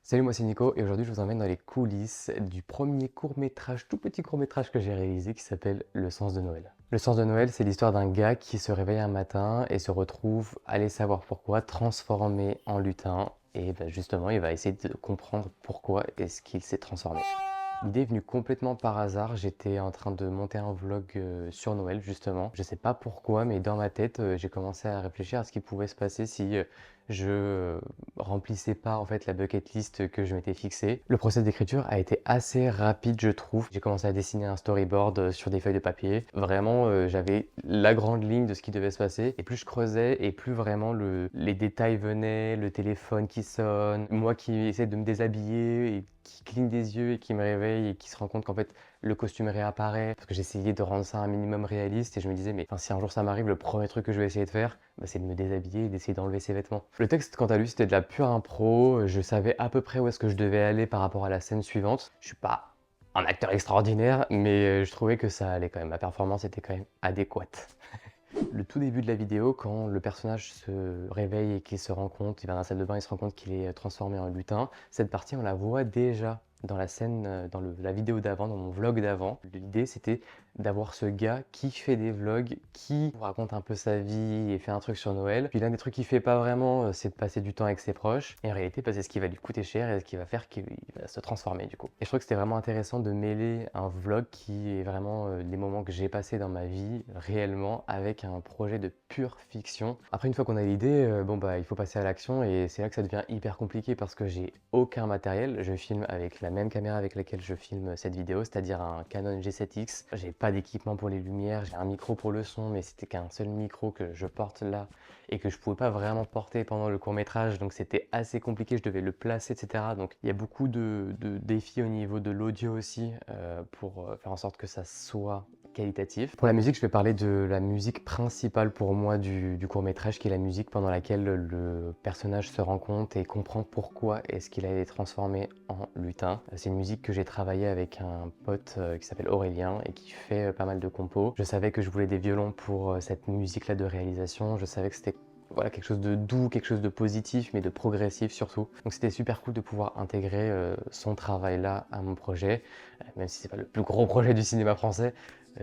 Salut, moi c'est Nico et aujourd'hui je vous emmène dans les coulisses du premier court-métrage, tout petit court-métrage que j'ai réalisé qui s'appelle Le sens de Noël. Le sens de Noël, c'est l'histoire d'un gars qui se réveille un matin et se retrouve, allez savoir pourquoi, transformé en lutin. Et ben justement, il va essayer de comprendre pourquoi est-ce qu'il s'est transformé. L'idée est venue complètement par hasard. J'étais en train de monter un vlog sur Noël justement. Je sais pas pourquoi, mais dans ma tête, j'ai commencé à réfléchir à ce qui pouvait se passer si je remplissais pas en fait la bucket list que je m'étais fixée. Le process d'écriture a été assez rapide, je trouve. J'ai commencé à dessiner un storyboard sur des feuilles de papier. Vraiment, j'avais la grande ligne de ce qui devait se passer. Et plus je creusais, et plus vraiment les détails venaient, le téléphone qui sonne, moi qui essaie de me déshabiller et qui cligne des yeux et qui me réveille et qui se rend compte qu'en fait le costume réapparaît. Parce que j'essayais de rendre ça un minimum réaliste et je me disais, mais si un jour ça m'arrive, le premier truc que je vais essayer de faire, bah, c'est de me déshabiller et d'essayer d'enlever ses vêtements. Le texte, quant à lui, c'était de la pure impro. Je savais à peu près où est-ce que je devais aller par rapport à la scène suivante. Je suis pas un acteur extraordinaire, mais je trouvais que ça allait quand même. Ma performance était quand même adéquate. Le tout début de la vidéo, quand le personnage se réveille et qu'il se rend compte, il va dans la salle de bain, il se rend compte qu'il est transformé en lutin, cette partie on la voit déjà dans la scène, dans la vidéo d'avant, dans mon vlog d'avant. L'idée c'était d'avoir ce gars qui fait des vlogs, qui raconte un peu sa vie et fait un truc sur Noël. Puis l'un des trucs qu'il fait pas vraiment, c'est de passer du temps avec ses proches. Et en réalité, bah, c'est ce qui va lui coûter cher et ce qui va faire qu'il va se transformer du coup. Et je trouve que c'était vraiment intéressant de mêler un vlog qui est vraiment les moments que j'ai passés dans ma vie réellement avec un projet de pure fiction. Après, une fois qu'on a l'idée, bon bah il faut passer à l'action et c'est là que ça devient hyper compliqué parce que j'ai aucun matériel. Je filme avec la même caméra avec laquelle je filme cette vidéo, c'est-à-dire un Canon G7X. J'ai pas d'équipement pour les lumières, j'ai un micro pour le son, mais c'était qu'un seul micro que je porte là et que je pouvais pas vraiment porter pendant le court-métrage, donc c'était assez compliqué, je devais le placer, etc. Donc il y a beaucoup de défis au niveau de l'audio aussi pour faire en sorte que ça soit qualitatif. Pour la musique, je vais parler de la musique principale pour moi du court-métrage, qui est la musique pendant laquelle le personnage se rend compte et comprend pourquoi est-ce qu'il a été transformé en lutin. C'est une musique que j'ai travaillé avec un pote qui s'appelle Aurélien et qui fait pas mal de compos. Je savais que je voulais des violons pour cette musique-là de réalisation. Je savais que c'était voilà, quelque chose de doux, quelque chose de positif, mais de progressif surtout. Donc c'était super cool de pouvoir intégrer son travail là à mon projet, même si c'est pas le plus gros projet du cinéma français,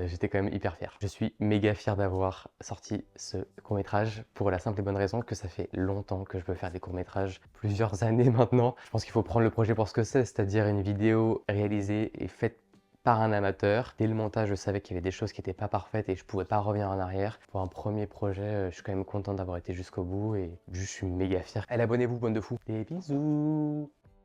j'étais quand même hyper fier. Je suis méga fier d'avoir sorti ce court-métrage pour la simple et bonne raison que ça fait longtemps que je veux faire des courts-métrages, plusieurs années maintenant. Je pense qu'il faut prendre le projet pour ce que c'est-à-dire une vidéo réalisée et faite par un amateur. Dès le montage, je savais qu'il y avait des choses qui n'étaient pas parfaites et je pouvais pas revenir en arrière. Pour un premier projet, je suis quand même content d'avoir été jusqu'au bout et juste je suis méga fier. Allez, abonnez-vous, bande de fous. Des bisous.